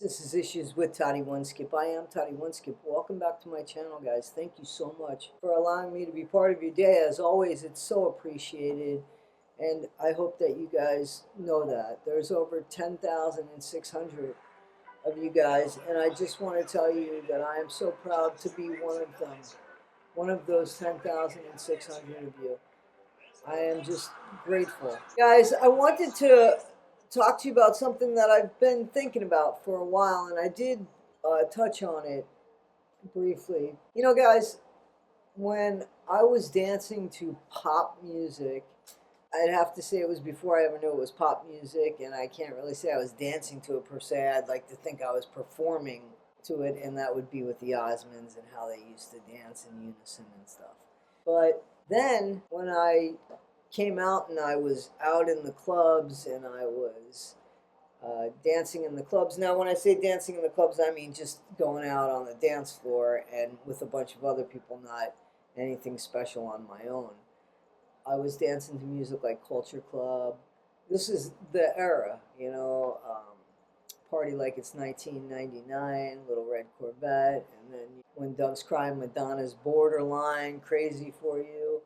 This is Issues with Toddy One Skip. I am Toddy One Skip. Welcome back to my channel, guys. Thank you so much for allowing me to be part of your day. As always, it's so appreciated, and I hope that you guys know that. There's over 10,600 of you guys, and I just want to tell you that I am so proud to be one of them, one of those 10,600 of you. I am just grateful. Guys, I wanted to talk to you about something that I've been thinking about for a while, and I did touch on it briefly. You know, guys, when I was dancing to pop music, I'd have to say it was before I ever knew it was pop music, and I can't really say I was dancing to it per se. I'd like to think I was performing to it, and that would be with the Osmonds and how they used to dance in unison and stuff. But then when I came out and I was out in the clubs and I was dancing in the clubs. Now, when I say dancing in the clubs, I mean just going out on the dance floor and with a bunch of other people, not anything special on my own. I was dancing to music like Culture Club. This is the era, you know, Party Like It's 1999, Little Red Corvette, and then When Doves Cry, Madonna's Borderline, Crazy For You.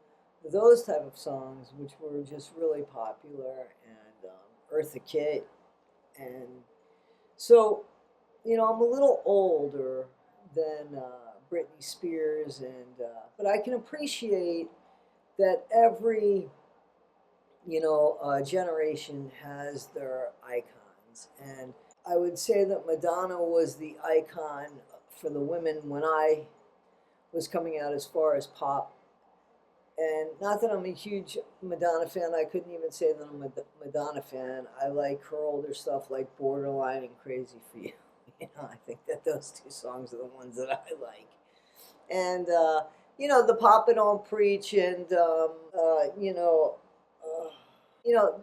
Those type of songs, which were just really popular, and Eartha Kitt. And so, you know, I'm a little older than Britney Spears, and but I can appreciate that every, generation has their icons. And I would say that Madonna was the icon for the women when I was coming out as far as pop. And not that I'm a huge Madonna fan, I couldn't even say that I'm a Madonna fan. I like her older stuff like Borderline and Crazy For You. I think that those two songs are the ones that I like. And, the Papa Don't Preach and,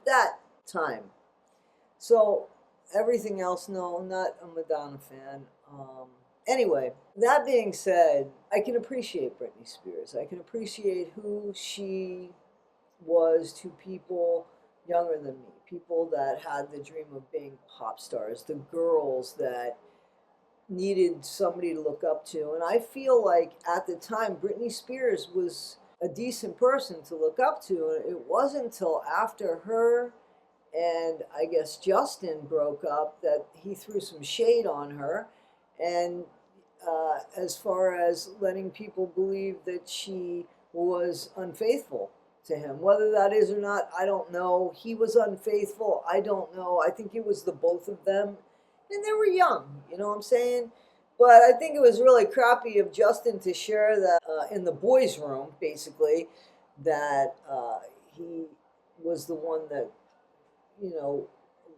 that time. So everything else, no, I'm not a Madonna fan. Anyway, that being said, I can appreciate Britney Spears. I can appreciate who she was to people younger than me, people that had the dream of being pop stars, the girls that needed somebody to look up to. And I feel like at the time, Britney Spears was a decent person to look up to. And it wasn't until after her and I guess Justin broke up that he threw some shade on her. And as far as letting people believe that she was unfaithful to him. Whether that is or not, I don't know. He was unfaithful. I don't know. I think it was the both of them. And they were young, you know what I'm saying? But I think it was really crappy of Justin to share that in the boys' room, basically, that he was the one that,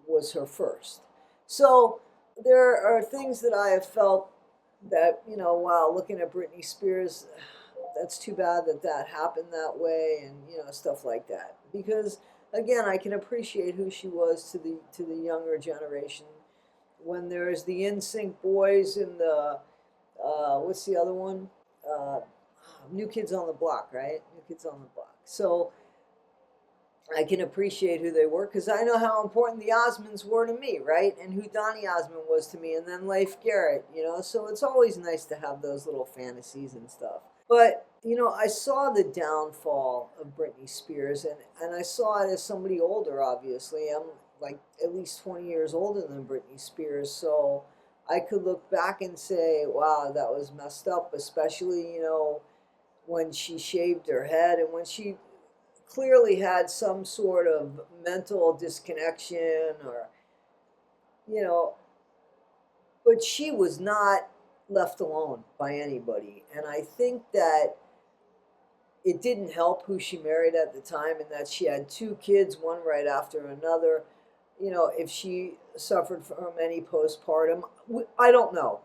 was her first. So there are things that I have felt that, wow, looking at Britney Spears, that's too bad that that happened that way, and, stuff like that. Because, again, I can appreciate who she was to the younger generation. When there's the NSYNC boys and the, what's the other one? New Kids on the Block, right? New Kids on the Block. So I can appreciate who they were because I know how important the Osmonds were to me, right? And who Donny Osmond was to me, and then Leif Garrett, So it's always nice to have those little fantasies and stuff. But, I saw the downfall of Britney Spears, and I saw it as somebody older, obviously. I'm like at least 20 years older than Britney Spears, so I could look back and say, wow, that was messed up, especially, when she shaved her head and when she clearly had some sort of mental disconnection or, but she was not left alone by anybody. And I think that it didn't help who she married at the time and that she had two kids, one right after another. If she suffered from any postpartum, I don't know.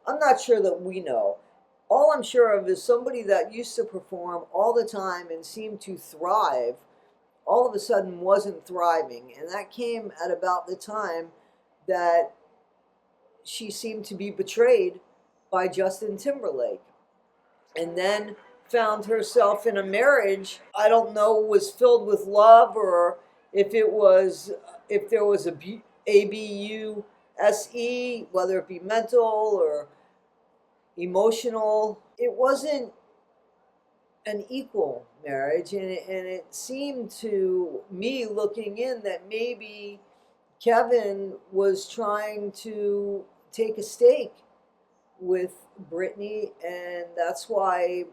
I'm not sure that we know. All I'm sure of is somebody that used to perform all the time and seemed to thrive, all of a sudden wasn't thriving. And that came at about the time that she seemed to be betrayed by Justin Timberlake. And then found herself in a marriage, I don't know, was filled with love or if there was a ABU SE, whether it be mental or emotional. It wasn't an equal marriage, and it seemed to me looking in that maybe Kevin was trying to take a stake with Britney, and that's why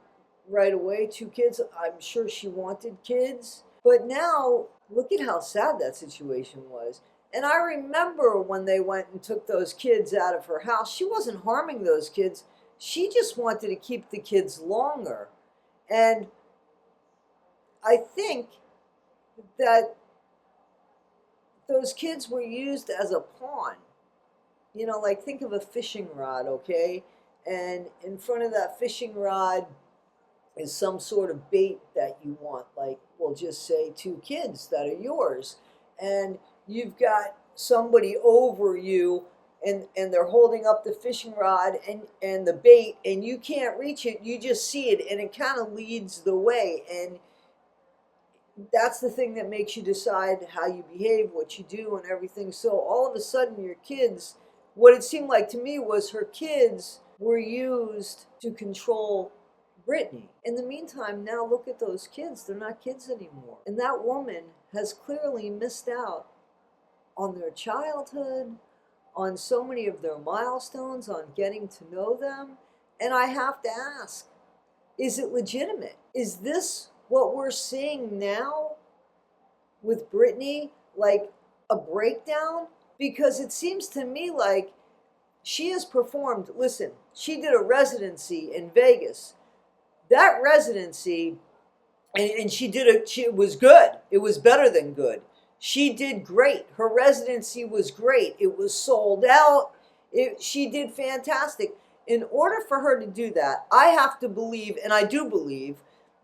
right away 2 kids. I'm sure she wanted kids, but now look at how sad that situation was. And I remember when they went and took those kids out of her house, she wasn't harming those kids. She just wanted to keep the kids longer. And I think that those kids were used as a pawn. You know, like think of a fishing rod, okay? And in front of that fishing rod is some sort of bait that you want, like we'll just say 2 kids that are yours. And you've got somebody over you, and they're holding up the fishing rod and the bait, and you can't reach it, you just see it, and it kind of leads the way. And that's the thing that makes you decide how you behave, what you do, and everything. So all of a sudden, your kids, what it seemed like to me was her kids were used to control Britney. In the meantime, now look at those kids. They're not kids anymore. And that woman has clearly missed out on their childhood, on so many of their milestones, on getting to know them. And I have to ask, is it legitimate? Is this what we're seeing now with Britney, like a breakdown? Because it seems to me like she has performed, listen, she did a residency in Vegas. That residency, and she did it was good. It was better than good. She did great. Her residency was great. It was sold out. She did fantastic. In order for her to do that, I have to believe, and I do believe,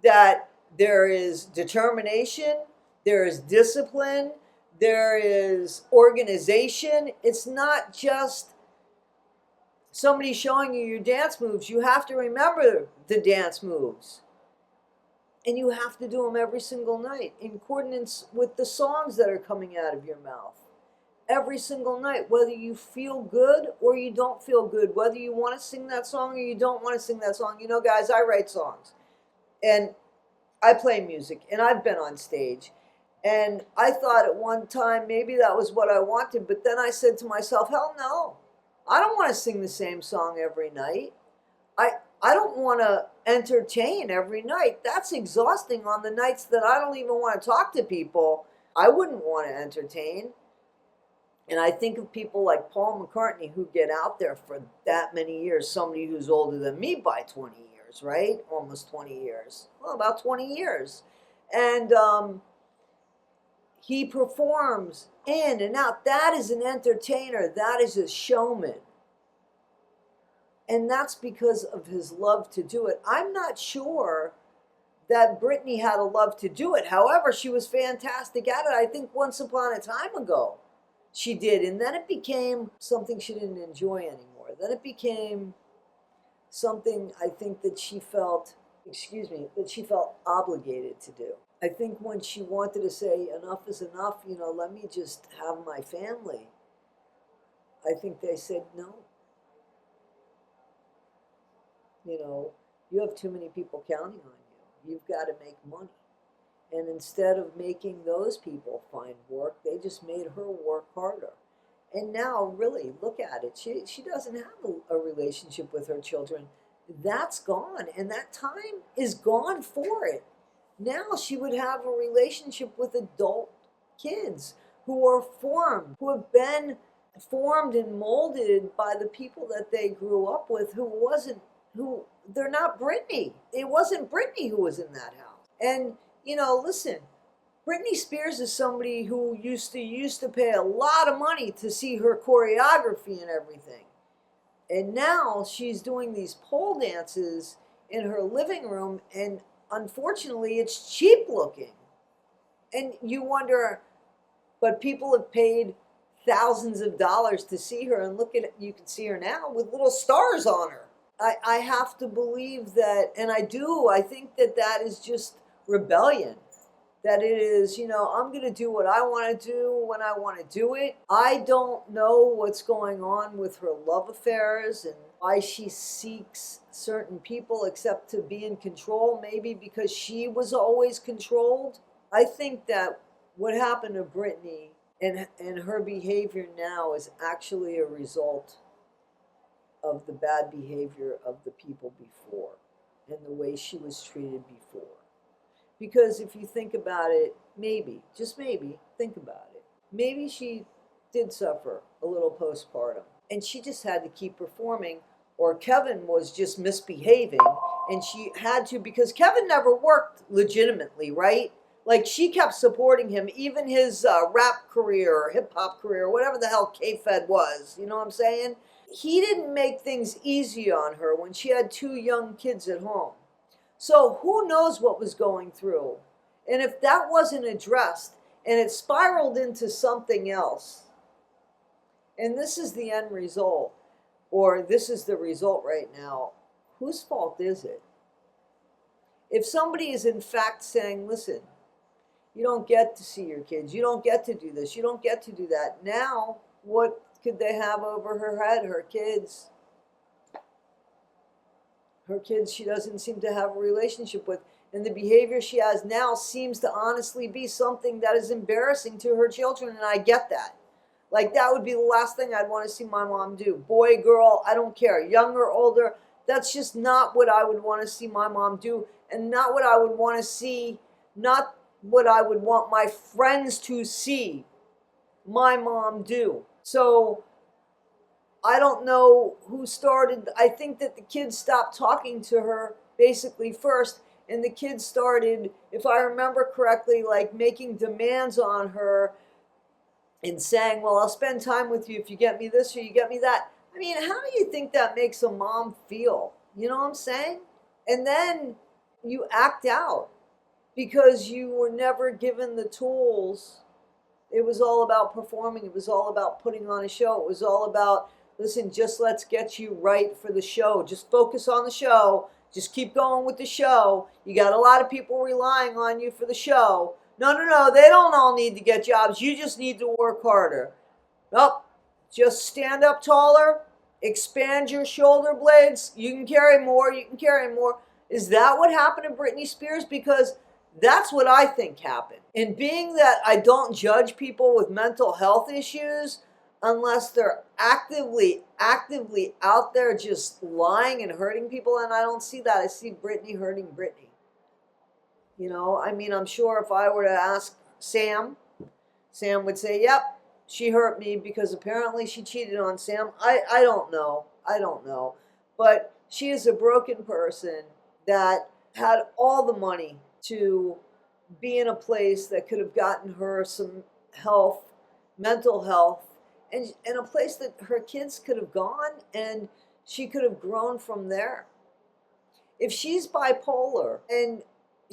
that there is determination, there is discipline, there is organization. It's not just somebody showing you your dance moves. You have to remember the dance moves. And you have to do them every single night in accordance with the songs that are coming out of your mouth. Every single night, whether you feel good or you don't feel good, whether you want to sing that song or you don't want to sing that song. You know, guys, I write songs and I play music and I've been on stage. And I thought at one time maybe that was what I wanted, but then I said to myself, hell no. I don't want to sing the same song every night. I don't want to entertain every night. That's exhausting on the nights that I don't even want to talk to people. I wouldn't want to entertain. And I think of people like Paul McCartney who get out there for that many years, somebody who's older than me by 20 years, right? Almost 20 years. Well, about 20 years. And he performs in and out. That is an entertainer. That is a showman. And that's because of his love to do it. I'm not sure that Britney had a love to do it. However, she was fantastic at it. I think once upon a time ago she did. And then it became something she didn't enjoy anymore. Then it became something I think that she felt, that she felt obligated to do. I think when she wanted to say enough is enough, let me just have my family, I think they said no. You have too many people counting on you. You've got to make money. And instead of making those people find work, they just made her work harder. And now, really, look at it. She doesn't have a relationship with her children. That's gone. And that time is gone for it. Now she would have a relationship with adult kids who are formed, who have been formed and molded by the people that they grew up with, they're not Britney. It wasn't Britney who was in that house. And, listen, Britney Spears is somebody who used to pay a lot of money to see her choreography and everything. And now she's doing these pole dances in her living room, and unfortunately it's cheap looking. And you wonder, but people have paid thousands of dollars to see her, and you can see her now with little stars on her. I have to believe that, and I think that is just rebellion. that it is, you know, I'm going to do what I want to do when I want to do it. I don't know what's going on with her love affairs and why she seeks certain people except to be in control, maybe because she was always controlled. I think that what happened to Britney and her behavior now is actually a result of the bad behavior of the people before and the way she was treated before. Because if you think about it, maybe, just maybe, think about it. Maybe she did suffer a little postpartum and she just had to keep performing, or Kevin was just misbehaving and she had to, because Kevin never worked legitimately, right? Like she kept supporting him, even his rap career or hip hop career, whatever the hell K-Fed was, you know what I'm saying? He didn't make things easy on her when she had two young kids at home. So who knows what was going through? And if that wasn't addressed and it spiraled into something else, and this is the end result, or this is the result right now, whose fault is it? If somebody is in fact saying, listen, you don't get to see your kids, you don't get to do this, you don't get to do that, now what could they have over her head? Her kids. Her kids she doesn't seem to have a relationship with. And the behavior she has now seems to honestly be something that is embarrassing to her children. And I get that. Like, that would be the last thing I'd want to see my mom do. Boy, girl, I don't care. Younger, older, that's just not what I would want to see my mom do. And not what I would want to see, not what I would want my friends to see my mom do. So I don't know who started. I think that the kids stopped talking to her basically first, and the kids started, if I remember correctly, like making demands on her and saying, well, I'll spend time with you if you get me this or you get me that. I mean, how do you think that makes a mom feel? You know what I'm saying? And then you act out because you were never given the tools. It was all about performing. It was all about putting on a show. It was all about, listen, just let's get you right for the show. Just focus on the show. Just keep going with the show. You got a lot of people relying on you for the show. No, they don't all need to get jobs. You just need to work harder. Nope. Just stand up taller, expand your shoulder blades. You can carry more. You can carry more. Is that what happened to Britney Spears? Because that's what I think happened. And being that I don't judge people with mental health issues unless they're actively out there just lying and hurting people, and I don't see that. I see Britney hurting Britney. You know, I mean, I'm sure if I were to ask Sam would say, yep, she hurt me because apparently she cheated on Sam. I don't know. I don't know. But she is a broken person that had all the money to be in a place that could have gotten her some health, mental health, and a place that her kids could have gone and she could have grown from there. If she's bipolar and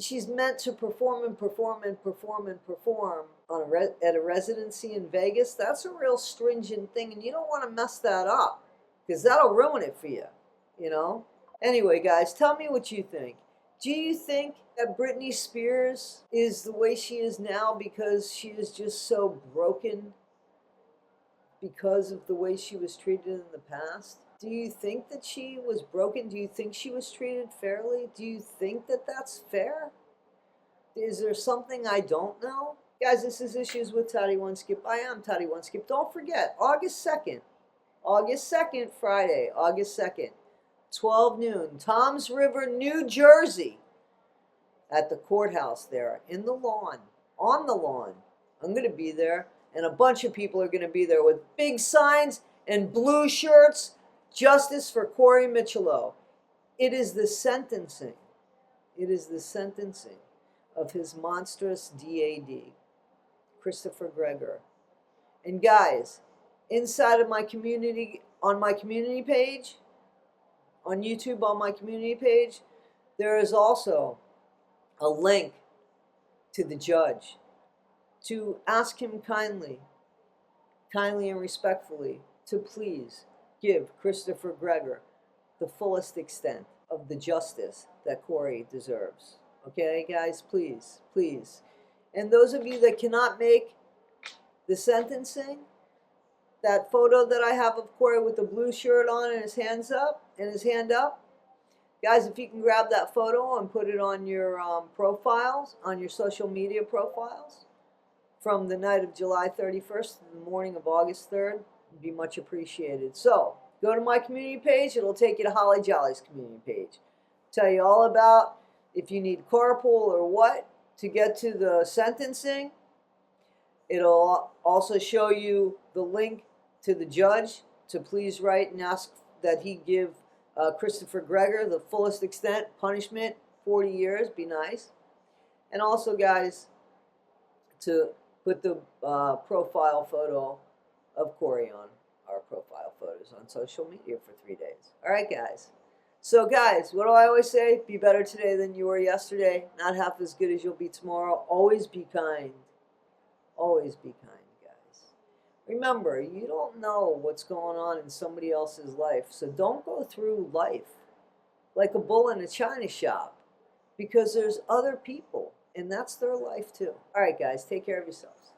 she's meant to perform and perform and perform and perform on at a residency in Vegas, that's a real stringent thing, and you don't want to mess that up because that'll ruin it for you, you know? Anyway, guys, tell me what you think. Do you think that Britney Spears is the way she is now because she is just so broken because of the way she was treated in the past? Do you think that she was broken? Do you think she was treated fairly? Do you think that that's fair? Is there something I don't know? Guys, this is Issues with Toddy One Skip. I am Toddy One Skip. Don't forget, August 2nd, Friday, August 2nd, 12 noon, Toms River, New Jersey, at the courthouse there, in the lawn, on the lawn. I'm going to be there, and a bunch of people are going to be there with big signs and blue shirts. Justice for Corey Michelow. It is the sentencing. It is the sentencing of his monstrous DAD, Christopher Greger. And guys, inside of my community, on my community page, on YouTube on my community page, there is also a link to the judge to ask him kindly and respectfully to please give Christopher Greger the fullest extent of the justice that Corey deserves. Okay, guys, please. And those of you that cannot make the sentencing, that photo that I have of Corey with the blue shirt on and his hands up and his hand up, guys, if you can grab that photo and put it on your profiles, on your social media profiles, from the night of July 31st to the morning of August 3rd, would be much appreciated. So, go to my community page. It'll take you to Holly Jolly's community page. Tell you all about if you need carpool or what to get to the sentencing. It'll also show you the link to the judge to please write and ask that he give Christopher Gregor the fullest extent punishment, 40 years, be nice. And also, guys, to put the profile photo of Corey on our profile photos on social media for 3 days. All right, guys. So, guys, what do I always say? Be better today than you were yesterday. Not half as good as you'll be tomorrow. Always be kind. Always be kind, guys. Remember, you don't know what's going on in somebody else's life, so don't go through life like a bull in a china shop, because there's other people, and that's their life too. All right, guys, take care of yourselves.